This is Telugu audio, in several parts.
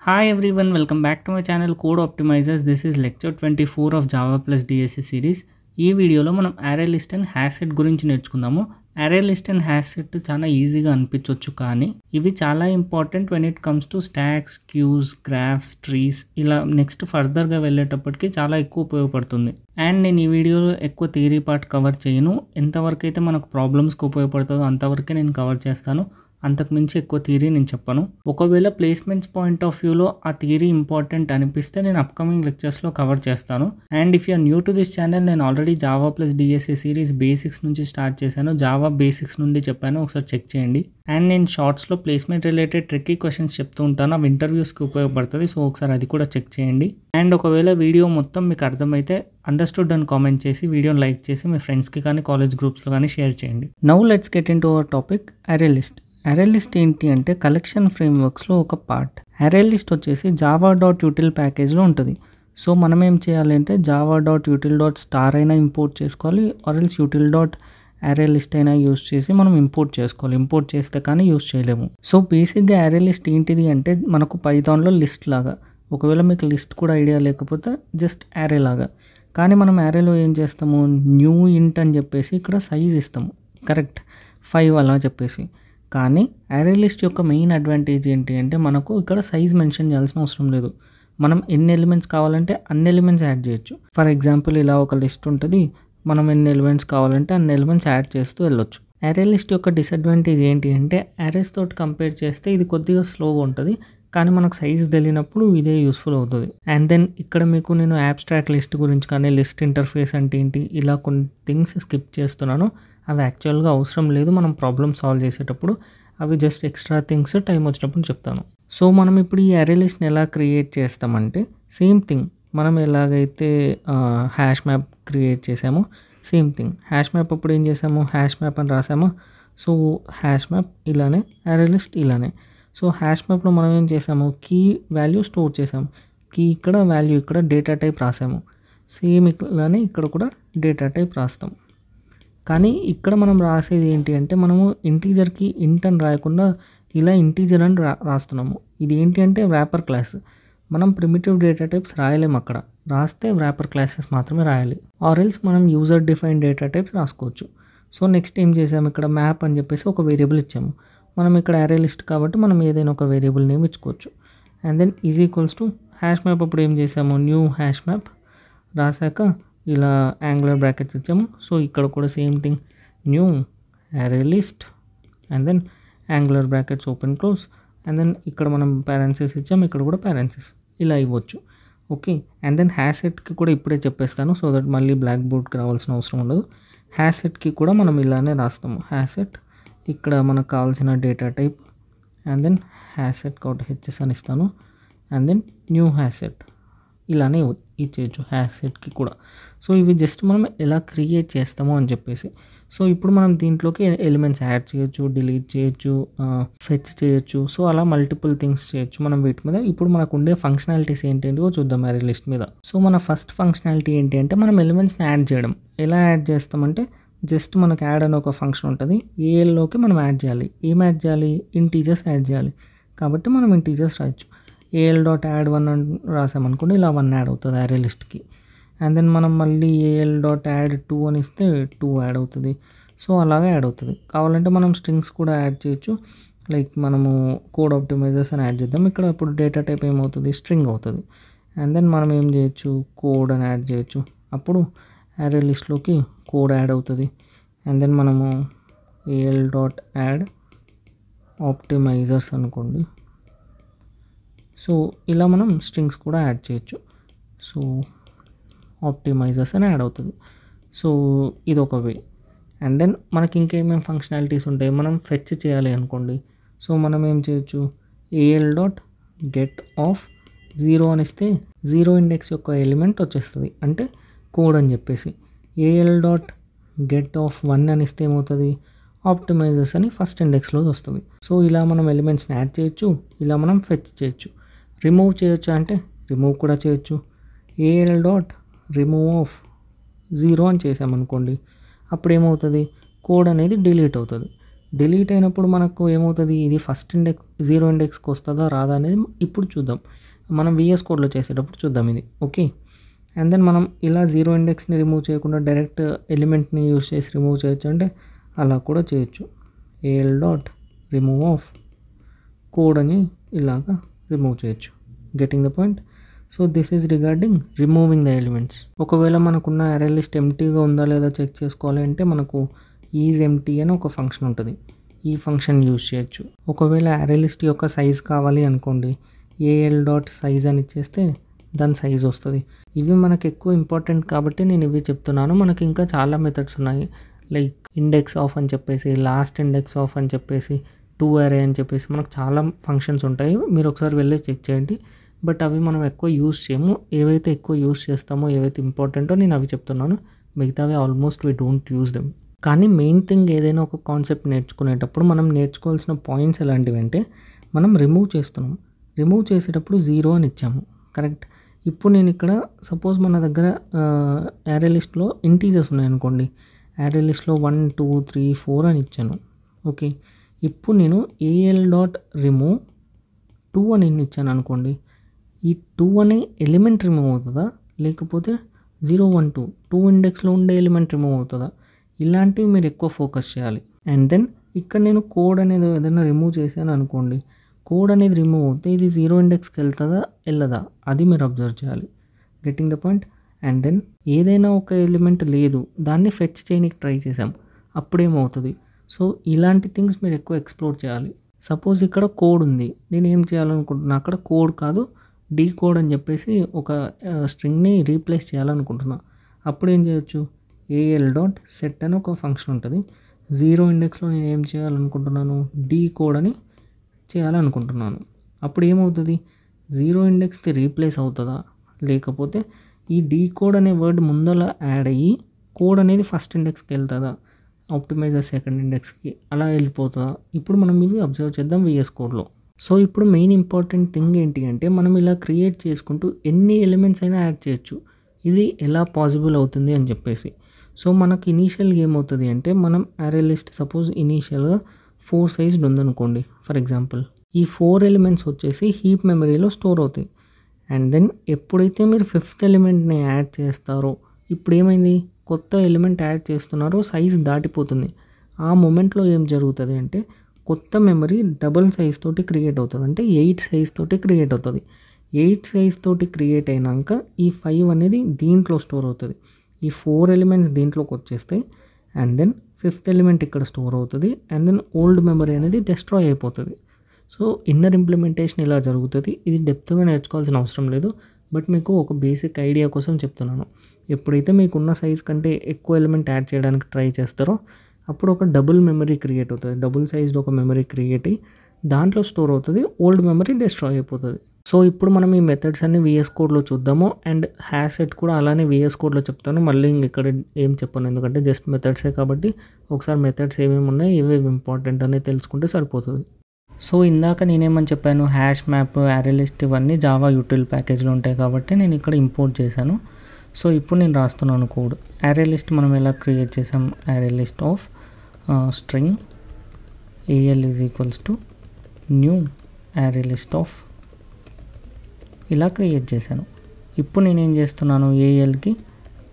Hi everyone, welcome back to my channel Code Optimizers. This is lecture 24 of Java plus DSA series. ఈ వీడియోలో మనం array list and hash set గురించి నేర్చుకుందాము. array list and hash set చాలా ఈజీగా అనిపించవచ్చు, కానీ ఇవి చాలా important when it comes to stacks, queues, graphs, trees. ఇలా నెక్స్ట్ ఫర్దర్గా వెళ్ళేటప్పటికి చాలా ఎక్కువ ఉపయోగపడుతుంది. అండ్ నేను ఈ వీడియోలో ఎక్కువ థియరీ పార్ట్ కవర్ చేయను. ఎంతవరకు అయితే మనకు ప్రాబ్లమ్స్కి ఉపయోగపడుతుందో అంతవరకే నేను కవర్ చేస్తాను. అంతకుమించి ఎక్కువ థియరీ నేను చెప్పను. ఒకవేళ ప్లేస్మెంట్స్ పాయింట్ ఆఫ్ వ్యూలో ఆ థియరీ ఇంపార్టెంట్ అనిపిస్తే నేను అప్కమింగ్ లెక్చర్స్లో కవర్ చేస్తాను. And if you're new to this channel, నేను already Java plus DSA series basics నుంచి స్టార్ట్ చేశాను. జావా బేసిక్స్ నుండి చెప్పాను, ఒకసారి చెక్ చేయండి. అండ్ నేను షార్ట్స్లో ప్లేస్మెంట్ రిలేటెడ్ ట్రిక్కీ క్వశ్చన్స్ చెప్తూ ఉంటాను, అవి ఇంటర్వ్యూస్కి ఉపయోగపడుతుంది. సో ఒకసారి అది కూడా చెక్ చేయండి. అండ్ ఒకవేళ వీడియో మొత్తం మీకు అర్థమైతే అండర్స్టూడ్ అని కామెంట్ చేసి వీడియోని లైక్ చేసి మీ ఫ్రెండ్స్కి కానీ కాలేజ్ గ్రూప్స్లో కానీ షేర్ చేయండి. Now let's get in to our topic, array list. array list ఏంటి అంటే కలెక్షన్ ఫ్రేమ్వర్క్స్లో ఒక పార్ట్. array list వచ్చేసి java.util ప్యాకేజ్లో ఉంటుంది. సో మనం ఏం చేయాలి అంటే java.util.star అయినా ఇంపోర్ట్ చేసుకోవాలి, ఆర్ ఎల్స్ util.array list అయినా యూస్ చేసి మనం ఇంపోర్ట్ చేసుకోవాలి. ఇంపోర్ట్ చేస్తే కానీ యూస్ చేయలేము. సో బేసిక్గా array list ఏంటిది అంటే మనకు పైథాన్లో లిస్ట్ లాగా. ఒకవేళ మీకు లిస్ట్ కూడా ఐడియా లేకపోతే జస్ట్ array లాగా. కానీ మనం arrayలో ఏం చేస్తాము, న్యూ ఇంట్ అని చెప్పేసి ఇక్కడ సైజ్ ఇస్తాము, కరెక్ట్ 5 అలా చెప్పేసి. కానీ array list యొక్క మెయిన్ అడ్వాంటేజ్ ఏంటి అంటే మనకు ఇక్కడ సైజ్ మెన్షన్ చేయాల్సిన అవసరం లేదు. మనం ఎన్ని ఎలిమెంట్స్ కావాలంటే అన్ని ఎలిమెంట్స్ యాడ్ చేయొచ్చు. ఫర్ ఎగ్జాంపుల్ ఇలా ఒక లిస్ట్ ఉంటుంది, మనం ఎన్ని ఎలిమెంట్స్ కావాలంటే అన్ని ఎలిమెంట్స్ యాడ్ చేస్తూ వెళ్ళొచ్చు. array list యొక్క డిసడ్వాంటేజ్ ఏంటి అంటే అరేస్ తోటి కంపేర్ చేస్తే ఇది కొద్దిగా స్లోగా ఉంటుంది, కానీ మనకు సైజ్ తెలియనప్పుడు ఇదే యూస్ఫుల్ అవుతుంది. అండ్ దెన్ ఇక్కడ మీకు నేను యాబ్స్ట్రాక్ట్ లిస్ట్ గురించి కానీ లిస్ట్ ఇంటర్ఫేస్ అంటే ఏంటి ఇలా కొన్ని థింగ్స్ స్కిప్ చేస్తున్నాను. అవి యాక్చువల్గా అవసరం లేదు మనం ప్రాబ్లమ్ సాల్వ్ చేసేటప్పుడు. అవి జస్ట్ ఎక్స్ట్రా థింగ్స్ టైం వచ్చినప్పుడు చెప్తాను. సో మనం ఇప్పుడు ఈ array listని ఎలా క్రియేట్ చేస్తామంటే సేమ్ థింగ్, మనం ఎలాగైతే హ్యాష్ మ్యాప్ క్రియేట్ చేసామో సేమ్ థింగ్. హ్యాష్ మ్యాప్ అప్పుడు ఏం చేసాము, హ్యాష్ మ్యాప్ అని రాసామా. సో హ్యాష్ మ్యాప్ ఇలానే, array list ఇలానే. సో హ్యాష్ మ్యాప్లో మనం ఏం చేసాము, కీ వాల్యూ స్టోర్ చేసాము, కీ ఇక్కడ వాల్యూ ఇక్కడ డేటా టైప్ రాసాము. సేమ్ ఇలానే ఇక్కడ కూడా డేటా టైప్ రాస్తాం. కానీ ఇక్కడ మనం రాసేది ఏంటి అంటే మనము ఇంటీజర్కి ఇంట్ అని రాయకుండా ఇలా ఇంటీజర్ అని రాస్తున్నాము. ఇది ఏంటి అంటే వ్రాపర్ క్లాస్. మనం ప్రిమిటివ్ డేటా టైప్స్ రాయలేము, అక్కడ రాస్తే వ్రాపర్ క్లాసెస్ మాత్రమే రాయాలి, ఆర్ ఎల్స్ మనం యూజర్ డిఫైన్ డేటా టైప్స్ రాసుకోవచ్చు. సో నెక్స్ట్ ఏం చేసాము, ఇక్కడ మ్యాప్ అని చెప్పేసి ఒక వేరియబుల్ ఇచ్చాము. మనం ఇక్కడ array list కాబట్టి మనం ఏదైనా ఒక వేరియబుల్ నేమ్ ఇచ్చుకోవచ్చు. And then is equals to hash map అప్పుడు ఏం చేసాము, న్యూ హ్యాష్ మ్యాప్ రాసాక ఇలా యాంగులర్ బ్రాకెట్స్ ఇచ్చాము. సో ఇక్కడ కూడా same thing, new array list and then angular brackets open close. And then ఇక్కడ మనం పారెన్సెస్ ఇచ్చాము, ఇక్కడ కూడా పారెన్సెస్ ఇలా ఇవ్వచ్చు. ఓకే, అండ్ దెన్ హ్యాష్ సెట్కి కూడా ఇప్పుడే చెప్పేస్తాను, సో దట్ మళ్ళీ బ్లాక్ బోర్డ్కి రావాల్సిన అవసరం ఉండదు. హ్యాష్ సెట్కి కూడా మనం ఇలానే రాస్తాము. హ్యాష్ సెట్ ఇక్కడ మనకు కావాల్సిన data type and then hash set కాబట్టి హెచ్ఎస్ అని ఇస్తాను. And then new hash set ఇలానే ఇచ్చేయచ్చు హ్యాష్ సెట్కి కూడా. సో ఇవి జస్ట్ మనం ఎలా క్రియేట్ చేస్తామో అని చెప్పేసి. సో ఇప్పుడు మనం దీంట్లోకి ఎలిమెంట్స్ యాడ్ చేయొచ్చు, డిలీట్ చేయొచ్చు, ఫెచ్ చేయొచ్చు. సో అలా మల్టిపుల్ థింగ్స్ చేయొచ్చు మనం వీటి మీద. ఇప్పుడు మనకు ఉండే ఫంక్షనాలిటీస్ ఏంటంటే చూద్దాం array list మీద. సో మన ఫస్ట్ ఫంక్షనాలిటీ ఏంటి అంటే మనం ఎలిమెంట్స్ని యాడ్ చేయడం. ఎలా యాడ్ చేస్తామంటే జస్ట్ మనకు యాడ్ అనే ఒక ఫంక్షన్ ఉంటుంది, ఏఎల్లోకి మనం యాడ్ చేయాలి. ఏం యాడ్ చేయాలి, ఇంటీజర్స్ యాడ్ చేయాలి. కాబట్టి మనం ఇంటీజర్స్ రాయొచ్చు. AL.add1 అని రాసామనుకోండి, ఇలా 1 యాడ్ అవుతుంది array listకి. అండ్ దెన్ మనం మళ్ళీ AL.add2 అని ఇస్తే 2 యాడ్ అవుతుంది. సో అలాగే యాడ్ అవుతుంది. కావాలంటే మనం స్ట్రింగ్స్ కూడా యాడ్ చేయొచ్చు, లైక్ మనము కోడ్ ఆప్టిమైజర్స్ అని యాడ్ చేద్దాం. ఇక్కడ ఇప్పుడు డేటా టైప్ ఏమవుతుంది, స్ట్రింగ్ అవుతుంది. అండ్ దెన్ మనం ఏం చేయొచ్చు, కోడ్ అని యాడ్ చేయొచ్చు. అప్పుడు array listలోకి కోడ్ యాడ్ అవుతుంది. అండ్ దెన్ మనము AL.add ఆప్టిమైజర్స్ అనుకోండి. సో ఇలా మనం స్ట్రింగ్స్ కూడా యాడ్ చేయొచ్చు. సో ఆప్టిమైజర్స్ అని యాడ్ అవుతుంది. సో ఇది ఒక వే. అండ్ దెన్ మనకి ఇంకేమేమి ఫంక్షనాలిటీస్ ఉంటాయి, మనం ఫెచ్ చేయాలి అనుకోండి. సో మనం ఏం చేయొచ్చు, AL.get ఆఫ్ 0 అని ఇస్తే 0 ఇండెక్స్ యొక్క ఎలిమెంట్ వచ్చేస్తుంది, అంటే కోడ్ అని చెప్పేసి. AL.get ఆఫ్ 1 అని ఇస్తే ఏమవుతుంది, ఆప్టిమైజర్స్ అని ఫస్ట్ ఇండెక్స్లో వస్తుంది. సో ఇలా మనం ఎలిమెంట్స్ని యాడ్ చేయొచ్చు, ఇలా మనం ఫెచ్ చేయొచ్చు. రిమూవ్ చేయొచ్చు అంటే రిమూవ్ కూడా చేయొచ్చు. AL.remove ఆఫ్ 0 అని చేసామనుకోండి, అప్పుడు ఏమవుతుంది, కోడ్ అనేది డిలీట్ అవుతుంది. డిలీట్ అయినప్పుడు మనకు ఏమవుతుంది, ఇది ఫస్ట్ ఇండెక్స్ 0 ఇండెక్స్కి వస్తుందా రాదా అనేది ఇప్పుడు చూద్దాం. మనం VS కోడ్లో చేసేటప్పుడు చూద్దాం ఇది. ఓకే, అండ్ దెన్ మనం ఇలా 0 ఇండెక్స్ని రిమూవ్ చేయకుండా డైరెక్ట్ ఎలిమెంట్ని యూస్ చేసి రిమూవ్ చేయొచ్చు అంటే అలా కూడా చేయొచ్చు. AL dot remove of code అని ఇలాగా రిమూవ్ చేయొచ్చు. Getting the point. So this is regarding removing the elements. ఒకవేళ మనకున్న అరే లిస్ట్ ఎంటీగా ఉందా లేదా చెక్ చేసుకోవాలి అంటే మనకు ఈజ్ ఎంటీ అని ఒక ఫంక్షన్ ఉంటుంది. ఈ ఫంక్షన్ యూజ్ చేయొచ్చు. ఒకవేళ అరే లిస్ట్ యొక్క సైజ్ కావాలి అనుకోండి, AL డాట్ సైజ్ అని ఇచ్చేస్తే దాని సైజ్ వస్తుంది. ఇవి మనకు ఎక్కువ ఇంపార్టెంట్ కాబట్టి నేను ఇవి చెప్తున్నాను. మనకి ఇంకా చాలా మెథడ్స్ ఉన్నాయి, లైక్ ఇండెక్స్ ఆఫ్ అని చెప్పేసి, లాస్ట్ ఇండెక్స్ ఆఫ్ అని చెప్పేసి, టు అరే అని చెప్పేసి మనకు చాలా ఫంక్షన్స్ ఉంటాయి. మీరు ఒకసారి వెళ్ళి చెక్ చేయండి. బట్ అవి మనం ఎక్కువ యూస్ చేయము. ఏవైతే ఎక్కువ యూస్ చేస్తామో, ఏవైతే ఇంపార్టెంటో నేను అవి చెప్తున్నాను. మిగతావి almost we don't use them. కానీ మెయిన్ థింగ్ ఏదైనా ఒక కాన్సెప్ట్ నేర్చుకునేటప్పుడు మనం నేర్చుకోవాల్సిన పాయింట్స్ ఎలాంటివి అంటే, మనం రిమూవ్ చేస్తున్నాం, రిమూవ్ చేసేటప్పుడు 0 అని ఇచ్చాము, కరెక్ట్. ఇప్పుడు నేను ఇక్కడ సపోజ్ మన దగ్గర యారే లిస్ట్లో ఇంటీజర్స్ ఉన్నాయనుకోండి, యారే లిస్ట్లో 1 2 3 4 అని ఇచ్చాను. ఓకే, ఇప్పుడు నేను AL డాట్ రిమూవ్ 2 అని ఇచ్చాను అనుకోండి, ఈ 2 అనే ఎలిమెంట్ రిమూవ్ అవుతుందా లేకపోతే 0 1 2 ఇండెక్స్లో ఉండే ఎలిమెంట్ రిమూవ్ అవుతుందా, ఇలాంటివి మీరు ఎక్కువ ఫోకస్ చేయాలి. అండ్ దెన్ ఇక్కడ నేను కోడ్ అనేది ఏదైనా రిమూవ్ చేశాను అనుకోండి, కోడ్ అనేది రిమూవ్ అవుతే ఇది 0 ఇండెక్స్కి వెళ్తుందా వెళ్ళదా అది మీరు అబ్జర్వ్ చేయాలి. Getting the point. And then ఏదైనా ఒక ఎలిమెంట్ లేదు, దాన్ని ఫెచ్ చేయడానికి ట్రై చేసాం, అప్పుడేమవుతుంది. సో ఇలాంటి థింగ్స్ మీరు ఎక్కువ ఎక్స్ప్లోర్ చేయాలి. సపోజ్ ఇక్కడ కోడ్ ఉంది, నేను ఏం చేయాలనుకుంటున్నా, అక్కడ కోడ్ కాదు డీ కోడ్ అని చెప్పేసి ఒక స్ట్రింగ్ని రీప్లేస్ చేయాలనుకుంటున్నా. అప్పుడు ఏం చేయొచ్చు, AL డాట్ సెట్ అని ఒక ఫంక్షన్ ఉంటుంది. 0 ఇండెక్స్లో నేను ఏం చేయాలనుకుంటున్నాను, డీ కోడ్ అని చేయాలనుకుంటున్నాను. అప్పుడు ఏమవుతుంది, 0 ఇండెక్స్కి రీప్లేస్ అవుతుందా లేకపోతే ఈ డీ కోడ్ అనే వర్డ్ ముందర యాడ్ అయ్యి కోడ్ అనేది ఫస్ట్ ఇండెక్స్కి వెళ్తుందా, ఆప్టిమైజర్ సెకండ్ ఇండెక్స్కి అలా వెళ్ళిపోతుందా. ఇప్పుడు మనం ఇవి అబ్జర్వ్ చేద్దాం VS కోడ్లో. సో ఇప్పుడు మెయిన్ ఇంపార్టెంట్ థింగ్ ఏంటి అంటే, మనం ఇలా క్రియేట్ చేసుకుంటూ ఎన్ని ఎలిమెంట్స్ అయినా యాడ్ చేయొచ్చు. ఇది ఎలా పాసిబుల్ అవుతుంది అని చెప్పేసి. సో మనకు ఇనీషియల్గా ఏమవుతుంది అంటే, మనం అరే లిస్ట్ సపోజ్ ఇనీషియల్గా 4 సైజ్డ్ ఉందనుకోండి ఫర్ ఎగ్జాంపుల్, ఈ 4 ఎలిమెంట్స్ వచ్చేసి హీప్ మెమరీలో స్టోర్ అవుతాయి. అండ్ దెన్ ఎప్పుడైతే మీరు 5th ఎలిమెంట్ని యాడ్ చేస్తారో, ఇప్పుడు ఏమైంది, కొత్త ఎలిమెంట్ యాడ్ చేస్తున్నారో సైజ్ దాటిపోతుంది. ఆ మూమెంట్లో ఏం జరుగుతుంది అంటే, కొత్త మెమరీ డబుల్ సైజ్ తోటి క్రియేట్ అవుతుంది, అంటే 8 సైజ్ తోటి క్రియేట్ అవుతుంది. 8 సైజ్ తోటి క్రియేట్ అయినాక ఈ 5 అనేది దీంట్లో స్టోర్ అవుతుంది. ఈ 4 ఎలిమెంట్స్ దీంట్లోకి వచ్చేస్తాయి. అండ్ దెన్ 5th ఎలిమెంట్ ఇక్కడ స్టోర్ అవుతుంది. అండ్ దెన్ ఓల్డ్ మెమరీ అనేది డిస్ట్రాయ్ అయిపోతుంది. సో ఇన్నర్ ఇంప్లిమెంటేషన్ ఇలా జరుగుతుంది. ఇది డెప్త్గా నేర్చుకోవాల్సిన అవసరం లేదు, బట్ మీకు ఒక బేసిక్ ఐడియా కోసం చెప్తున్నాను. ఎప్పుడైతే మీకున్న సైజ్ కంటే ఎక్కువ ఎలిమెంట్ యాడ్ చేయడానికి ట్రై చేస్తారో అప్పుడు ఒక డబుల్ మెమరీ క్రియేట్ అవుతుంది. డబుల్ సైజ్డ్ ఒక మెమరీ క్రియేట్ అయ్యి దాంట్లో స్టోర్ అవుతుంది, ఓల్డ్ మెమరీ డిస్ట్రాయ్ అయిపోతుంది. సో ఇప్పుడు మనం ఈ మెథడ్స్ అన్ని VS కోడ్లో చూద్దాము. అండ్ హ్యాష్ సెట్ కూడా అలానే VS కోడ్లో చెప్తాను. మళ్ళీ ఇక్కడ ఏం చెప్పాను, ఎందుకంటే జస్ట్ మెథడ్సే కాబట్టి ఒకసారి మెథడ్స్ ఏమేమి ఉన్నాయి, ఏవేవి ఇంపార్టెంట్ అనేది తెలుసుకుంటే సరిపోతుంది. సో ఇందాక నేనేమని చెప్పాను, హ్యాష్ మ్యాప్, అరే లిస్ట్ ఇవన్నీ జావా యూటిల్ ప్యాకేజ్లో ఉంటాయి కాబట్టి నేను ఇక్కడ ఇంపోర్ట్ చేశాను. సో ఇప్పుడు నేను రాస్తున్నాను కోడ్. అరే లిస్ట్ మనం ఎలా క్రియేట్ చేసాం, అరే list of string AL is equals to new అరే లిస్ట్ ఆఫ్, ఇలా క్రియేట్ చేశాను. ఇప్పుడు నేనేం చేస్తున్నాను, ALకి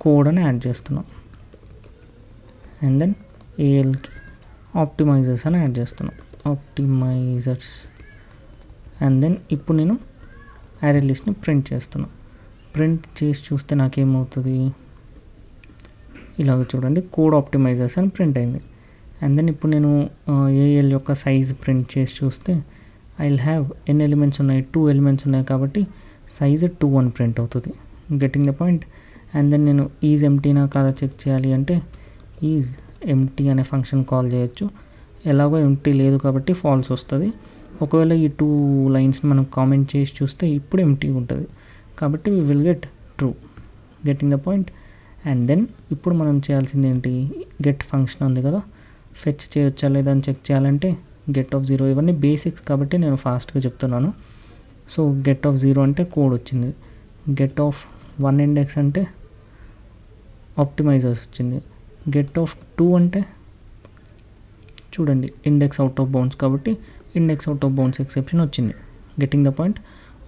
కోడ్ అని యాడ్ చేస్తున్నాను. అండ్ దెన్ ALకి ఆప్టిమైజర్స్ అని యాడ్ చేస్తున్నాను, ఆప్టిమైజర్స్. అండ్ దెన్ ఇప్పుడు నేను అరే లిస్ట్ని ప్రింట్ చేస్తున్నాను. ప్రింట్ చేసి చూస్తే నాకేమవుతుంది, ఇలాగ చూడండి, కోడ్ ఆప్టిమైజర్స్ అని ప్రింట్ అయింది. అండ్ దెన్ ఇప్పుడు నేను AL యొక్క సైజ్ ప్రింట్ చేసి చూస్తే ఐ విల్ హ్యావ్ ఎన్ని ఎలిమెంట్స్ ఉన్నాయి, 2 ఎలిమెంట్స్ ఉన్నాయి కాబట్టి సైజ్ 2 అని ప్రింట్ అవుతుంది. Getting the point. And then నేను ఈజ్ ఎంటీనా కాదా చెక్ చేయాలి అంటే ఈజ్ ఎంటీ అనే ఫంక్షన్ కాల్ చేయొచ్చు. ఎలాగో ఎంటీ లేదు కాబట్టి ఫాల్స్ వస్తుంది. ఒకవేళ ఈ 2 లైన్స్ని మనం కామెంట్ చేసి చూస్తే ఇప్పుడు ఎంటీ ఉంటుంది కాబట్టి we will get true. Getting the point. And then ఇప్పుడు మనం చేయాల్సింది ఏంటి, గెట్ ఫంక్షన్ ఉంది కదా, ఫెచ్ చేయొచ్చా లేదా అని చెక్ చేయాలంటే గెట్ ఆఫ్ 0. ఇవన్నీ బేసిక్స్ కాబట్టి నేను ఫాస్ట్గా చెప్తున్నాను. సో గెట్ ఆఫ్ 0 అంటే కోడ్ వచ్చింది, గెట్ ఆఫ్ 1 ఇండెక్స్ అంటే ఆప్టిమైజర్స్ వచ్చింది, గెట్ ఆఫ్ 2 అంటే చూడండి ఇండెక్స్ అవుట్ ఆఫ్ బౌండ్స్ కాబట్టి index out of bounds exception వచ్చింది. Getting the point.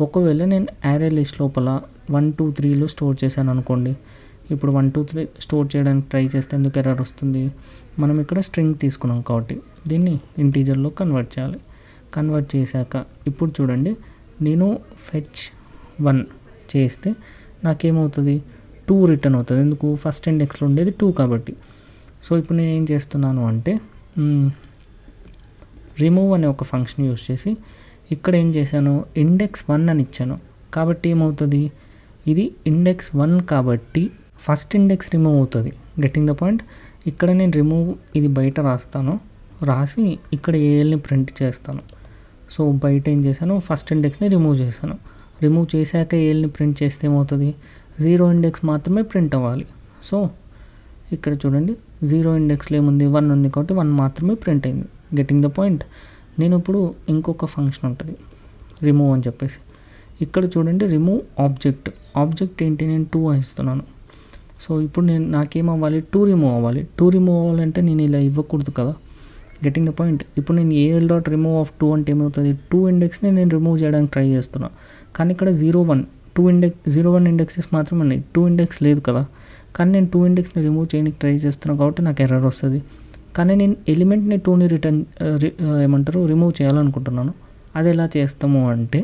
ఒకవేళ నేను యారే లిస్ట్ లోపల 1 2 3లో స్టోర్ చేశాను అనుకోండి, ఇప్పుడు 1 2 3 స్టోర్ చేయడానికి ట్రై చేస్తే ఎందుకు ఎర్రర్ వస్తుంది? మనం ఇక్కడ స్ట్రింగ్ తీసుకున్నాం కాబట్టి దీన్ని ఇంటీజర్లో కన్వర్ట్ చేయాలి. కన్వర్ట్ చేశాక ఇప్పుడు చూడండి, నేను ఫెచ్ 1 చేస్తే నాకేమవుతుంది? 2 రిటర్న్ అవుతుంది. ఎందుకు? ఫస్ట్ ఇండెక్స్లో ఉండేది 2 కాబట్టి. సో ఇప్పుడు నేను ఏం చేస్తున్నాను అంటే రిమూవ్ అనే ఒక ఫంక్షన్ యూస్ చేసి ఇక్కడ ఏం చేశాను, ఇండెక్స్ 1 అని ఇచ్చాను. కాబట్టి ఏమవుతుంది? ఇది ఇండెక్స్ 1 కాబట్టి ఫస్ట్ ఇండెక్స్ రిమూవ్ అవుతుంది. Getting the point. ఇక్కడ నేను రిమూవ్ ఇది బయట రాస్తాను, రాసి ఇక్కడ ఏఎల్ని ప్రింట్ చేస్తాను. సో బయట ఏం చేశాను, ఫస్ట్ ఇండెక్స్ని రిమూవ్ చేశాను. రిమూవ్ చేశాక ఏఎల్ని ప్రింట్ చేస్తే ఏమవుతుంది? 0 ఇండెక్స్ మాత్రమే ప్రింట్ అవ్వాలి. సో ఇక్కడ చూడండి 0 ఇండెక్స్లో ఏముంది? 1 ఉంది కాబట్టి 1 మాత్రమే ప్రింట్ అయింది. Getting the point. నేను ఇప్పుడు ఇంకొక ఫంక్షన్ ఉంటుంది రిమూవ్ అని చెప్పేసి, ఇక్కడ చూడండి రిమూవ్ ఆబ్జెక్ట్ ఏంటి? నేను 2 అని ఇస్తున్నాను. సో ఇప్పుడు నాకేమవ్వాలి? 2 రిమూవ్ అవ్వాలి. 2 రిమూవ్ అవ్వాలంటే నేను ఇలా ఇవ్వకూడదు కదా. Getting the point. ఇప్పుడు నేను ఏఎల్ డాట్ రిమూవ్ ఆఫ్ 2 అంటే ఏమవుతుంది? 2 ఇండెక్స్ని నేను రిమూవ్ చేయడానికి ట్రై చేస్తున్నాను, కానీ ఇక్కడ 0 1 ఇండెక్సెస్ మాత్రమే ఉన్నాయి, 2 ఇండెక్స్ లేదు కదా. కానీ నేను 2 ఇండెక్స్ని రిమూవ్ చేయడానికి ట్రై చేస్తున్నాను కాబట్టి నాకు ఎర్రర్ వస్తుంది. కానీ నేను ఎలిమెంట్ని 2ని రిమూవ్ చేయాలనుకుంటున్నాను. అది ఎలా చేస్తాము అంటే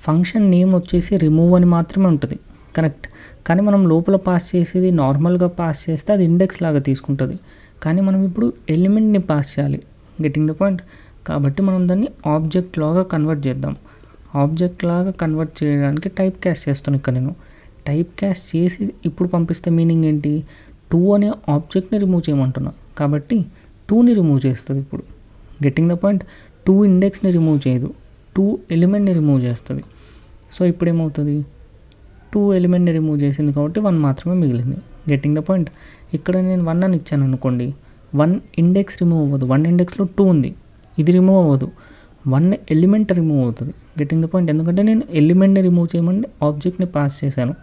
ఫంక్షన్ నేమ్ వచ్చేసి రిమూవ్ అని మాత్రమే ఉంటుంది, కరెక్ట్. కానీ మనం లోపల పాస్ చేసేది నార్మల్గా పాస్ చేస్తే అది ఇండెక్స్ లాగా తీసుకుంటుంది. కానీ మనం ఇప్పుడు ఎలిమెంట్ని పాస్ చేయాలి. Getting the point. కాబట్టి మనం దాన్ని ఆబ్జెక్ట్ లాగా కన్వర్ట్ చేద్దాం. ఆబ్జెక్ట్ లాగా కన్వర్ట్ చేయడానికి టైప్ క్యాస్ట్ చేస్తాను. ఇక్కడ నేను టైప్ క్యాస్ట్ చేసి ఇప్పుడు పంపిస్తే మీనింగ్ ఏంటి? 2 అనే ఆబ్జెక్ట్ని రిమూవ్ చేయమంటున్నా కాబట్టి 2ని రిమూవ్ చేస్తుంది ఇప్పుడు. Getting the point. 2 ఇండెక్స్ని రిమూవ్ చేయదు, 2 ఎలిమెంట్ని రిమూవ్ చేస్తుంది. సో ఇప్పుడు ఏమవుతుంది? 2 ఎలిమెంట్ని రిమూవ్ చేసింది కాబట్టి 1 మాత్రమే మిగిలింది. Getting the point. ఇక్కడ నేను 1 అని ఇచ్చాను అనుకోండి, 1 ఇండెక్స్ రిమూవ్ అవ్వదు. 1 ఇండెక్స్లో 2 ఉంది, ఇది రిమూవ్ అవ్వదు. 1 ఎలిమెంట్ రిమూవ్ అవుతుంది. Getting the point. ఎందుకంటే నేను ఎలిమెంట్ని రిమూవ్ చేయమని ఆబ్జెక్ట్ని పాస్ చేశాను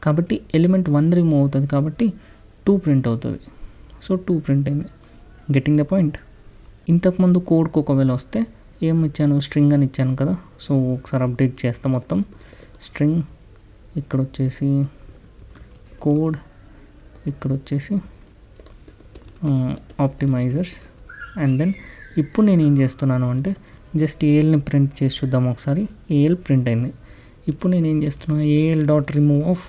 కాబట్టి ఎలిమెంట్ 1 రిమూవ్ అవుతుంది కాబట్టి 2 ప్రింట్ అవుతుంది. సో 2 ప్రింట్ అయింది. Getting the point. ఇంతకుముందు కోడ్కి ఒకవేళ వస్తే ఏమి ఇచ్చాను? స్ట్రింగ్ అని ఇచ్చాను కదా. సో ఒకసారి అప్డేట్ చేస్తాం మొత్తం. స్ట్రింగ్ ఇక్కడ వచ్చేసి కోడ్, ఇక్కడ వచ్చేసి ఆప్టిమైజర్స్. అండ్ దెన్ ఇప్పుడు నేను ఏం చేస్తున్నాను అంటే జస్ట్ ఏఎల్ని ప్రింట్ చేసి చూద్దాం ఒకసారి. ఏఎల్ ప్రింట్ అయింది. ఇప్పుడు నేను ఏం చేస్తున్నాను, AL dot remove of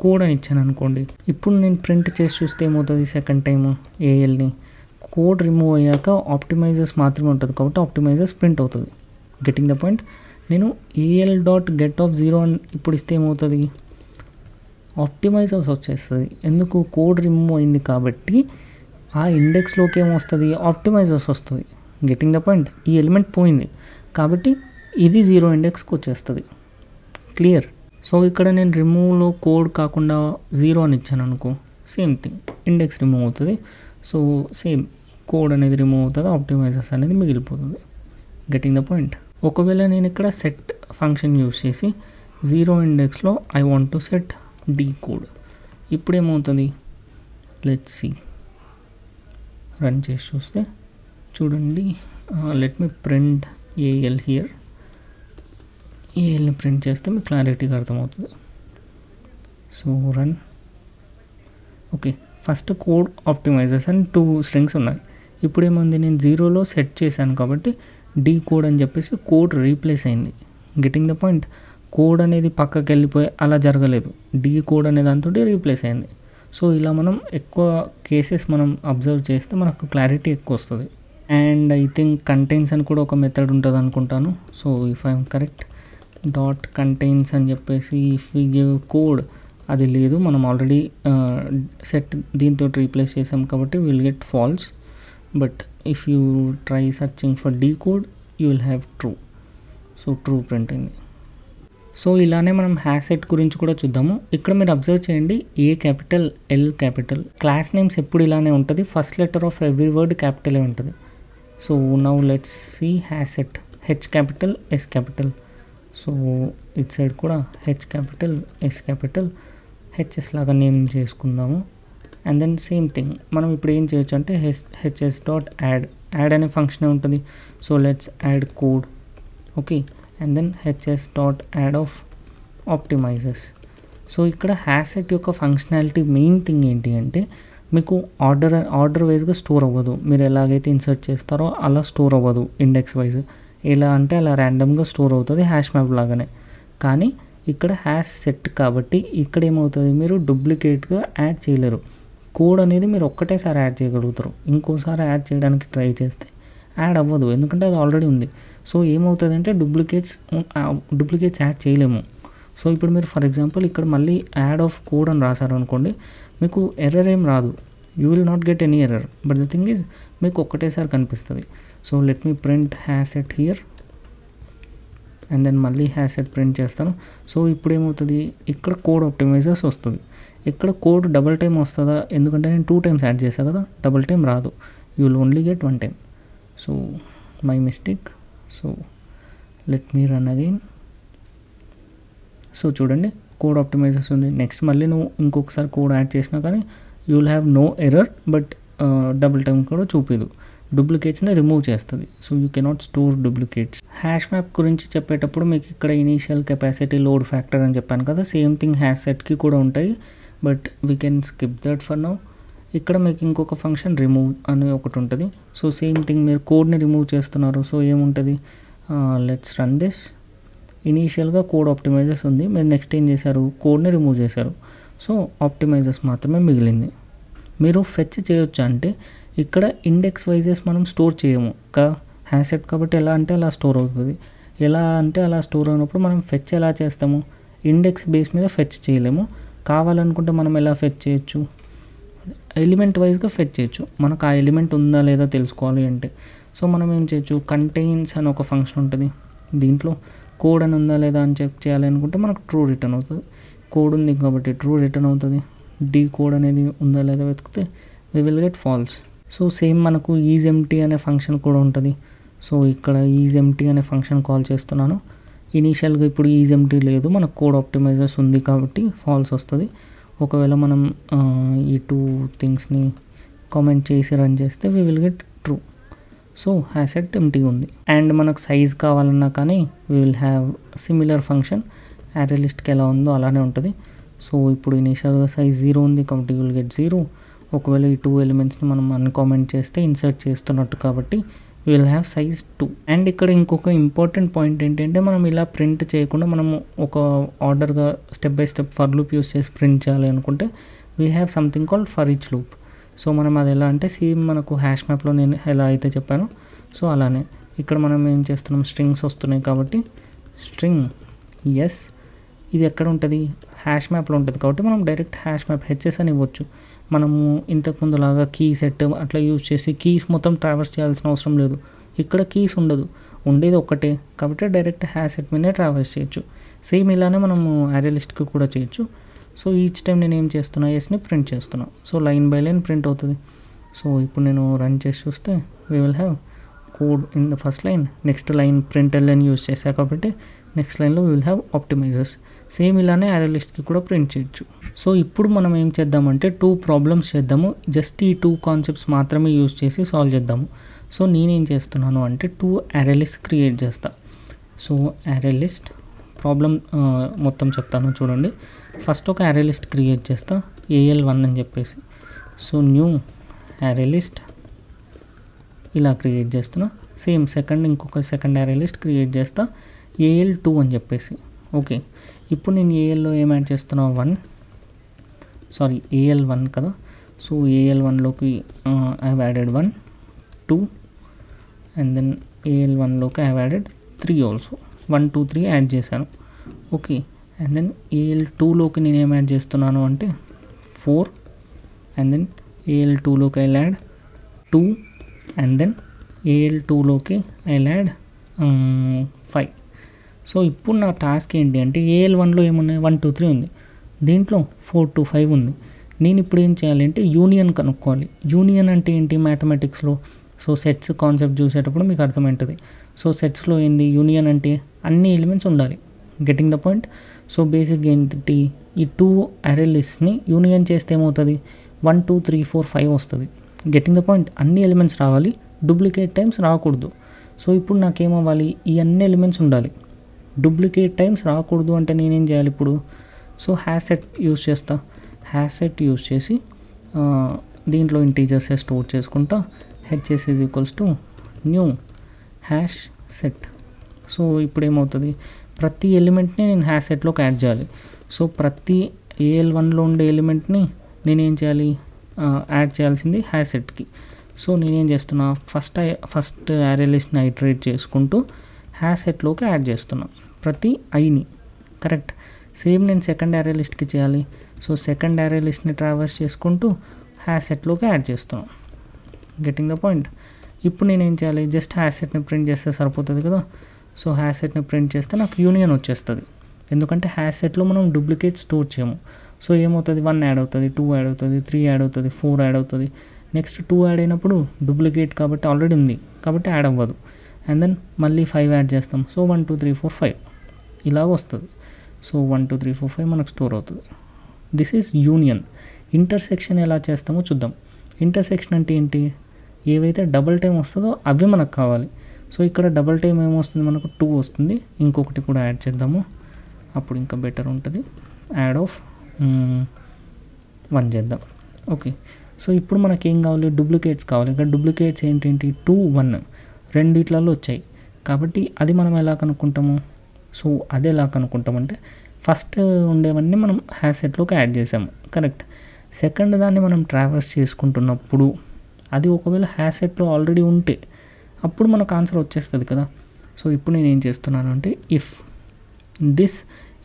code అని ఇచ్చాను అనుకోండి. ఇప్పుడు నేను ప్రింట్ చేసి చూస్తే ఏమవుతుంది? సెకండ్ టైం ఏఎల్ని కోడ్ రిమూవ్ అయ్యాక ఆప్టిమైజర్స్ మాత్రమే ఉంటుంది కాబట్టి ఆప్టిమైజర్స్ ప్రింట్ అవుతుంది. Getting the point. నేను ఏఎల్ డాట్ గెట్ ఆఫ్ 0 అని ఇప్పుడు ఇస్తే ఏమవుతుంది? ఆప్టిమైజర్స్ వచ్చేస్తుంది. ఎందుకు? కోడ్ రిమూవ్ అయింది కాబట్టి ఆ ఇండెక్స్లోకి ఏమొస్తుంది? ఆప్టిమైజర్స్ వస్తుంది. Getting the point. ఈ ఎలిమెంట్ పోయింది కాబట్టి ఇది 0 ఇండెక్స్కి వచ్చేస్తుంది. క్లియర్. సో ఇక్కడ నేను రిమూవ్లో కోడ్ కాకుండా 0 అని ఇచ్చాను అనుకో, సేమ్ థింగ్ ఇండెక్స్ రిమూవ్ అవుతుంది. సో సేమ్ కోడ్ అనేది రిమూవ్ అవుతుంది, ఆప్టిమైజర్స్ అనేది మిగిలిపోతుంది. గెటింగ్ ద పాయింట్. ఒకవేళ నేను ఇక్కడ సెట్ ఫంక్షన్ యూస్ చేసి 0 ఇండెక్స్లో I want to set the code, ఇప్పుడు ఏమవుతుంది? Let's see. రన్ చేసి చూస్తే చూడండి, let me print AL here. ఏఎల్ని ప్రింట్ చేస్తే మీకు క్లారిటీగా అర్థమవుతుంది. So run. Okay, first code optimizers అని 2 స్ట్రింగ్స్ ఉన్నాయి. ఇప్పుడు ఏముంది? నేను 0లో సెట్ చేశాను కాబట్టి డీ కోడ్ అని చెప్పేసి కోడ్ రీప్లేస్ అయింది. Getting the point. కోడ్ అనేది పక్కకి వెళ్ళిపోయి అలా జరగలేదు, డీ కోడ్ అనే దాంతో రీప్లేస్ అయింది. సో ఇలా మనం ఎక్కువ కేసెస్ మనం అబ్జర్వ్ చేస్తే మనకు క్లారిటీ ఎక్కువ వస్తుంది. అండ్ ఐ థింక్ కంటైన్స్ అని కూడా ఒక మెథడ్ ఉంటుంది అనుకుంటాను. So if I'm correct, dot contains అని చెప్పేసి ఇఫ్ వి గివ్ కోడ్, అది లేదు, మనం ఆల్రెడీ సెట్ దీంతో రీప్లేస్ చేసాం కాబట్టి will get false. But if you try searching for the code you will have true. So true print అయింది. సో ఇలానే మనం హ్యాసెట్ గురించి కూడా చూద్దాము. ఇక్కడ మీరు అబ్జర్వ్ చేయండి, A capital, L capital. Class names ఎప్పుడు ఇలానే ఉంటుంది, first letter of every word క్యాపిటలే ఉంటుంది. So now let's see HashSet. H capital, S capital. So it side కూడా H capital, S capital, HS లాగా నేమ్ చేసుకుందాము. అండ్ దెన్ సేమ్ థింగ్ మనం ఇప్పుడు ఏం చేయొచ్చు అంటే హెచ్ఎస్ డాట్ యాడ్ యాడ్ అనే ఫంక్షనే ఉంటుంది. So let's add code. Okay, and then HS dot add of optimizers. So ఇక్కడ హ్యాసెట్ యొక్క ఫంక్షనాలిటీ మెయిన్ థింగ్ ఏంటి అంటే మీకు ఆర్డర్ వైజ్గా స్టోర్ అవ్వదు. మీరు ఎలాగైతే ఇన్సర్ట్ చేస్తారో అలా స్టోర్ అవ్వదు ఇండెక్స్ వైజ్. ఎలా అంటే అలా ర్యాండమ్గా స్టోర్ అవుతుంది హ్యాష్ మ్యాప్ లాగానే. కానీ ఇక్కడ హ్యాష్ సెట్ కాబట్టి ఇక్కడ ఏమవుతుంది, మీరు డూప్లికేట్గా యాడ్ చేయలేరు. కోడ్ అనేది మీరు ఒక్కటేసారి యాడ్ చేయగలుగుతారు. ఇంకోసారి యాడ్ చేయడానికి ట్రై చేస్తే యాడ్ అవ్వదు, ఎందుకంటే అది ఆల్రెడీ ఉంది. సో ఏమవుతుంది అంటే డూప్లికేట్స్ యాడ్ చేయలేము. సో ఇప్పుడు మీరు ఫర్ ఎగ్జాంపుల్ ఇక్కడ మళ్ళీ యాడ్ ఆఫ్ కోడ్ అని రాశారు అనుకోండి, మీకు ఎర్రర్ ఏం రాదు. You will not get any error. But the thing is మీకు ఒక్కటేసారి కనిపిస్తుంది. So let me print HashSet here and then మళ్ళీ హ్యాసెట్ ప్రింట్ చేస్తాను. సో ఇప్పుడు ఏమవుతుంది, ఇక్కడ కోడ్ ఆప్టిమైజర్స్ వస్తుంది. ఇక్కడ కోడ్ డబుల్ టైమ్ వస్తుందా, ఎందుకంటే నేను 2 times యాడ్ చేశాను కదా, డబుల్ టైమ్ రాదు. You will only get 1 time. So my mistake. So let me run again. So చూడండి కోడ్ ఆప్టిమైజర్స్ ఉంది. నెక్స్ట్ మళ్ళీ నువ్వు ఇంకొకసారి కోడ్ యాడ్ చేసినా కానీ you will have no error, but double time కూడా చూపేదు. డూప్లికేట్స్ని రిమూవ్ చేస్తుంది. So you cannot store duplicates. Hash map గురించి చెప్పేటప్పుడు మీకు ఇక్కడ ఇనీషియల్ కెపాసిటీ, లోడ్ ఫ్యాక్టర్ అని చెప్పాను కదా, సేమ్ థింగ్ హ్యాష్ సెట్కి కూడా ఉంటాయి. But we can skip that for now. ఇక్కడ మీకు ఇంకొక ఫంక్షన్ రిమూవ్ అని ఒకటి ఉంటుంది. సో సేమ్ థింగ్, మీరు కోడ్ని రిమూవ్ చేస్తున్నారు. సో ఏముంటుంది, లెట్స్ రన్ దిస్. ఇనీషియల్గా కోడ్ ఆప్టిమైజర్స్ ఉంది, మీరు నెక్స్ట్ ఏం చేశారు, కోడ్ని రిమూవ్ చేశారు. సో ఆప్టిమైజర్స్ మాత్రమే మిగిలింది. మీరు ఫెచ్ చేయొచ్చు అంటే ఇక్కడ ఇండెక్స్ వైజెస్ మనం స్టోర్ చేయము కదా, హ్యాసెట్ కాబట్టి ఎలా అంటే అలా స్టోర్ అవుతుంది. ఎలా అంటే అలా స్టోర్ అయినప్పుడు మనం ఫెచ్ ఎలా చేస్తాము, ఇండెక్స్ బేస్ మీద ఫెచ్ చేయలేము. కావాలనుకుంటే మనం ఎలా ఫెచ్ చేయొచ్చు, ఎలిమెంట్ వైజ్గా ఫెచ్ చేయొచ్చు. మనకు ఆ ఎలిమెంట్ ఉందా లేదా తెలుసుకోవాలి అంటే సో మనం ఏం చేయొచ్చు, కంటైన్స్ అని ఒక ఫంక్షన్ ఉంటుంది. దీంట్లో కోడ్ అని ఉందా లేదా అని చెక్ చేయాలి అనుకుంటే మనకు ట్రూ రిటర్న్ అవుతుంది. కోడ్ ఉంది కాబట్టి ట్రూ రిటర్న్ అవుతుంది. డీ కోడ్ అనేది ఉందా లేదా వెతికితే we will get false. So same మనకు ఈజ్ ఎంప్టీ అనే ఫంక్షన్ కూడా ఉంటుంది. సో ఇక్కడ ఈజ్ ఎంప్టీ అనే ఫంక్షన్ కాల్ చేస్తున్నాను. ఇనీషియల్గా ఇప్పుడు ఈజ్ ఎంప్టీ లేదు, మనకు కోడ్ ఆప్టిమైజర్స్ ఉంది కాబట్టి ఫాల్స్ వస్తుంది. ఒకవేళ మనం ఈ 2 థింగ్స్ని కామెంట్ చేసి రన్ చేస్తే we will get true. So HashSet empty ఉంది. అండ్ మనకు సైజ్ కావాలన్నా కానీ we will have similar function. Array లిస్ట్కి ఎలా ఉందో అలానే ఉంటుంది. సో ఇప్పుడు ఇనీషియల్గా సైజ్ 0 ఉంది కాబట్టి యూ విల్ గెట్ 0. ఒకవేళ ఈ 2 ఎలిమెంట్స్ని మనం అన్కామెంట్ చేస్తే ఇన్సర్ట్ చేస్తున్నట్టు కాబట్టి we will have size 2. And ఇక్కడ ఇంకొక ఇంపార్టెంట్ పాయింట్ ఏంటంటే మనం ఇలా ప్రింట్ చేయకుండా మనము ఒక ఆర్డర్గా step by step for loop use చేసి ప్రింట్ చేయాలి అనుకుంటే we have something called for each loop. So మనం అది ఎలా అంటే సేమ్ మనకు హ్యాష్ మ్యాప్లో నేను ఎలా అయితే చెప్పానో సో అలానే ఇక్కడ మనం ఏం చేస్తున్నాం, స్ట్రింగ్స్ వస్తున్నాయి కాబట్టి స్ట్రింగ్ ఎస్ ఇది ఎక్కడ ఉంటుంది, హ్యాష్ మ్యాప్లో ఉంటుంది కాబట్టి మనం డైరెక్ట్ హ్యాష్ మ్యాప్ హెచ్ఎస్ అని ఇవ్వచ్చు. మనము ఇంతకుముందు లాగా కీ సెట్ అట్లా యూజ్ చేసి కీస్ మొత్తం ట్రావర్స్ చేయాల్సిన అవసరం లేదు. ఇక్కడ కీస్ ఉండదు, ఉండేది ఒకటే కాబట్టి డైరెక్ట్ హ్యాష్ సెట్ మీదే ట్రావర్స్ చేయొచ్చు. సేమ్ ఇలానే మనము యారే లిస్ట్కి కూడా చేయొచ్చు. సో ఈచ్ టైం నేను ఏం చేస్తున్నా, ఎస్ని ప్రింట్ చేస్తున్నా. So line by line print అవుతుంది. సో ఇప్పుడు నేను రన్ చేసి చూస్తే we will have code in the first line, next line print LN use చేశా కాబట్టి నెక్స్ట్ లైన్లో we will have optimizers. Same ఇలానే యారే లిస్ట్కి కూడా ప్రింట్ చేయొచ్చు. సో ఇప్పుడు మనం ఏం చేద్దామంటే 2 ప్రాబ్లమ్స్ చేద్దాము. జస్ట్ ఈ 2 కాన్సెప్ట్స్ మాత్రమే యూజ్ చేసి సాల్వ్ చేద్దాము. సో నేనేం చేస్తున్నాను అంటే 2 యారే లిస్ట్ క్రియేట్ చేస్తా. సో యారే లిస్ట్ ప్రాబ్లం మొత్తం చెప్తాను చూడండి. ఫస్ట్ ఒక యారే లిస్ట్ క్రియేట్ చేస్తా AL1 అని చెప్పేసి. సో న్యూ యారే లిస్ట్ ఇలా క్రియేట్ చేస్తున్నా. సేమ్ ఇంకొక సెకండ్ యారే లిస్ట్ క్రియేట్ చేస్తా AL2 అని చెప్పేసి. ఓకే, ఇప్పుడు నేను ALలో ఏం యాడ్ చేస్తున్నా, AL1 కదా. సో AL1లోకి I have added 1, 2 and then AL1లోకి I have added 3 also. 1, 2, 3 add చేశాను. ఓకే, అండ్ దెన్ AL2లోకి నేను ఏం యాడ్ చేస్తున్నాను అంటే 4 అండ్ దెన్ AL2లోకి ఐ యాడ్ 2 అండ్ దెన్ AL2లోకి ఐ యాడ్ 5. సో ఇప్పుడు నా టాస్క్ ఏంటి అంటే AL1లో ఏమున్నాయి, 1, 2, 3 ఉంది, దీంట్లో 4 to 5 ఉంది. నేను ఇప్పుడు ఏం చేయాలి అంటే యూనియన్ కనుక్కోవాలి. యూనియన్ అంటే ఏంటి మ్యాథమెటిక్స్లో, సో సెట్స్ కాన్సెప్ట్ చూసేటప్పుడు మీకు అర్థమవుతుంది. సో సెట్స్లో ఏంది యూనియన్ అంటే అన్ని ఎలిమెంట్స్ ఉండాలి. Getting the point. So basic ఏంటి, ఈ 2 అరే లిస్ట్ని యూనియన్ చేస్తే ఏమవుతుంది, 1, 2, 3, 4, 5 వస్తుంది. Getting the point. అన్ని ఎలిమెంట్స్ రావాలి, డూప్లికేట్ టైమ్స్ రాకూడదు. సో ఇప్పుడు నాకేమవ్వాలి, ఈ అన్ని ఎలిమెంట్స్ ఉండాలి. డూప్లికేట్ టైమ్స్ రాకూడదు అంటే నేనేం చేయాలి ఇప్పుడు? సో హ్యాష్ సెట్ యూస్ చేస్తా. హ్యాష్ సెట్ యూస్ చేసి దీంట్లో ఇంటీజర్సే స్టోర్ చేసుకుంటా. HS is equals to new hash set. So ఇప్పుడు ఏమవుతుంది, ప్రతి ఎలిమెంట్ని నేను హ్యాష్ సెట్లోకి యాడ్ చేయాలి. సో ప్రతి AL1లో ఉండే ఎలిమెంట్ని నేనేం చేయాలి, యాడ్ చేయాల్సింది హ్యాష్ సెట్కి. సో నేనేం చేస్తున్నా, ఫస్ట్ యారే లిస్ట్ని ఐటరేట్ చేసుకుంటూ హ్యాష్ సెట్లోకి యాడ్ చేస్తున్నా ప్రతి ఐని. కరెక్ట్. సేమ్ నేను సెకండ్ యారే లిస్ట్కి చేయాలి. సో సెకండ్ యారే లిస్ట్ని ట్రావర్స్ చేసుకుంటూ హ్యాష్ సెట్లోకి యాడ్ చేస్తున్నాను. Getting the point. ఇప్పుడు నేనేం చేయాలి, జస్ట్ హ్యాష్ సెట్ని ప్రింట్ చేస్తే సరిపోతుంది కదా. సో హ్యాష్ సెట్ని ప్రింట్ చేస్తే నాకు యూనియన్ వచ్చేస్తుంది. ఎందుకంటే హ్యాష్ సెట్లో మనం డూప్లికేట్ స్టోర్ చేయము. సో ఏమవుతుంది, 1 యాడ్ అవుతుంది, 2 యాడ్ అవుతుంది, 3 యాడ్ అవుతుంది, 4 యాడ్ అవుతుంది. నెక్స్ట్ 2 యాడ్ అయినప్పుడు డూప్లికేట్ కాబట్టి ఆల్రెడీ ఉంది కాబట్టి యాడ్ అవ్వదు. అండ్ దెన్ మళ్ళీ 5 యాడ్ చేస్తాం. సో 1 2 3 4 5 ఇలా వస్తుంది. సో 1 2 3 4 5 మనకు స్టోర్ అవుతుంది. This is union. ఇంటర్సెక్షన్ ఎలా చేస్తామో చూద్దాం. ఇంటర్సెక్షన్ అంటే ఏంటి, ఏవైతే డబుల్ టైం వస్తుందో అవి మనకు కావాలి. సో ఇక్కడ డబుల్ టైం ఏమొస్తుంది, మనకు 2 వస్తుంది. ఇంకొకటి కూడా యాడ్ చేద్దాము, అప్పుడు ఇంకా బెటర్ ఉంటుంది. యాడ్ ఆఫ్ 1 చేద్దాం. ఓకే. సో ఇప్పుడు మనకేం కావాలి, డూప్లికేట్స్ కావాలి. ఇక్కడ డూప్లికేట్స్ ఏంటేంటి, 2 1 రెండిట్లలో వచ్చాయి కాబట్టి అది మనం ఎలా కనుక్కుంటాము. సో అది ఎలా కనుక్కుంటామంటే ఫస్ట్ ఉండేవన్నీ మనం హ్యాష్ సెట్లోకి యాడ్ చేసాము. కరెక్ట్. సెకండ్ దాన్ని మనం ట్రావర్స్ చేసుకుంటున్నప్పుడు అది ఒకవేళ హ్యాష్ సెట్లో ఆల్రెడీ ఉంటే అప్పుడు మనకు ఆన్సర్ వచ్చేస్తుంది కదా. సో ఇప్పుడు నేను ఏం చేస్తున్నాను అంటే, if this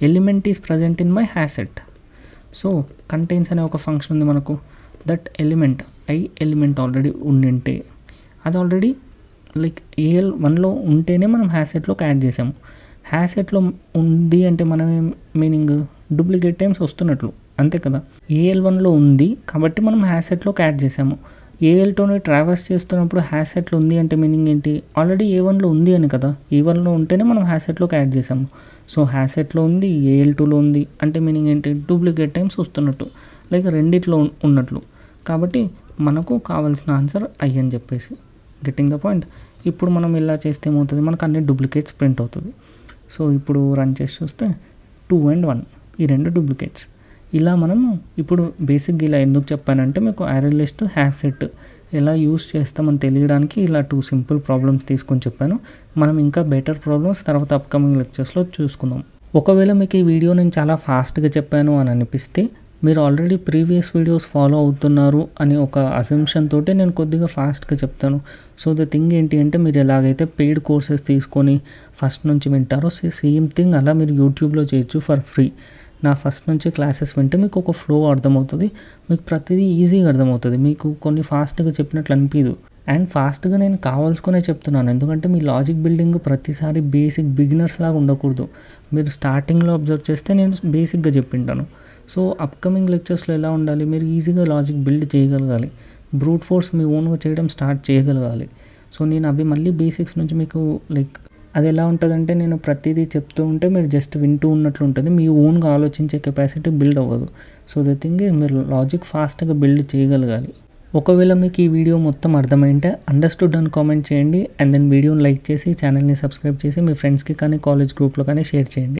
element is present in my hash set. So contains అనే ఒక ఫంక్షన్ ఉంది మనకు. దట్ ఎలిమెంట్ ఎలిమెంట్ ఆల్రెడీ ఉండింటే, అది ఆల్రెడీ లైక్ AL1లో ఉంటేనే మనం హ్యాష్ సెట్లోకి యాడ్ చేసాము. హ్యాష్ సెట్లో ఉంది అంటే మనం మీనింగ్ డూప్లికేట్ టైమ్స్ వస్తున్నట్లు, అంతే కదా. AL1లో ఉంది కాబట్టి మనం హ్యాష్ సెట్లోకి యాడ్ చేసాము. AL2ని ట్రావర్స్ చేస్తున్నప్పుడు హ్యాష్ సెట్లో ఉంది అంటే మీనింగ్ ఏంటి, ఆల్రెడీ A1లో ఉంది అని కదా. A1లో ఉంటేనే మనం హ్యాష్ సెట్లోకి యాడ్ చేసాము. సో హ్యాష్ సెట్లో ఉంది, AL2లో ఉంది అంటే మీనింగ్ ఏంటి, డూప్లికేట్ టైమ్స్ వస్తున్నట్టు, లైక్ రెండిట్లో ఉన్నట్లు. కాబట్టి మనకు కావాల్సిన ఆన్సర్ I అని చెప్పేసి. Getting the point. ఇప్పుడు మనం ఇలా చేస్తే ఏమవుతుంది, మనకు అన్ని డూప్లికేట్స్ ప్రింట్ అవుతుంది. సో ఇప్పుడు రన్ చేసి చూస్తే 2 and 1 ఈ 2 డూప్లికేట్స్. ఇలా మనము ఇప్పుడు బేసిక్గా ఇలా ఎందుకు చెప్పానంటే, మీకు యారే లిస్ట్ హ్యాష్ సెట్ ఎలా యూస్ చేస్తామని తెలియడానికి ఇలా 2 సింపుల్ ప్రాబ్లమ్స్ తీసుకొని చెప్పాను. మనం ఇంకా బెటర్ ప్రాబ్లమ్స్ తర్వాత అప్కమింగ్ లెక్చర్స్లో చూసుకుందాం. ఒకవేళ మీకు ఈ వీడియో నేను చాలా ఫాస్ట్గా చెప్పాను అని అనిపిస్తే, మీరు ఆల్రెడీ ప్రీవియస్ వీడియోస్ ఫాలో అవుతున్నారు అని ఒక అసంప్షన్ తోటే నేను కొద్దిగా ఫాస్ట్గా చెప్తాను. సో ద థింగ్ ఏంటి అంటే, మీరు ఎలాగైతే పెయిడ్ కోర్సెస్ తీసుకొని ఫస్ట్ నుంచి వింటారో సేమ్ థింగ్ అలా మీరు యూట్యూబ్లో చేయొచ్చు ఫర్ ఫ్రీ. నా ఫస్ట్ నుంచి క్లాసెస్ వింటే మీకు ఒక ఫ్లో అర్థమవుతుంది, మీకు ప్రతిదీ ఈజీగా అర్థమవుతుంది, మీకు కొన్ని ఫాస్ట్గా చెప్పినట్లు అనిపించదు. అండ్ ఫాస్ట్గా నేను కావాల్సుకునే చెప్తున్నాను, ఎందుకంటే మీ లాజిక్ బిల్డింగ్ ప్రతిసారి బేసిక్ బిగినర్స్ లాగా ఉండకూడదు. మీరు స్టార్టింగ్లో అబ్జర్వ్ చేస్తే నేను బేసిక్గా చెప్పింటాను. సో అప్కమింగ్ లెక్చర్స్లో ఎలా ఉండాలి, మీరు ఈజీగా లాజిక్ బిల్డ్ చేయగలగాలి, బ్రూట్ ఫోర్స్ మీ ఓన్గా చేయడం స్టార్ట్ చేయగలగాలి. సో నేను అవి మళ్ళీ బేసిక్స్ నుంచి మీకు లైక్ అది ఎలా ఉంటుందంటే, నేను ప్రతిదీ చెప్తూ ఉంటే మీరు జస్ట్ వింటూ ఉన్నట్లు ఉంటుంది, మీ ఓన్గా ఆలోచించే కెపాసిటీ బిల్డ్ అవ్వదు. సో ద థింగ్ మీరు లాజిక్ ఫాస్ట్గా బిల్డ్ చేయగలగాలి. ఒకవేళ మీకు ఈ వీడియో మొత్తం అర్థమైంటే అండర్స్టూడ్ అని కామెంట్ చేయండి. అండ్ దెన్ వీడియోని లైక్ చేసి ఛానల్ని సబ్స్క్రైబ్ చేసి మీ ఫ్రెండ్స్కి కానీ కాలేజ్ గ్రూప్లో కానీ షేర్ చేయండి.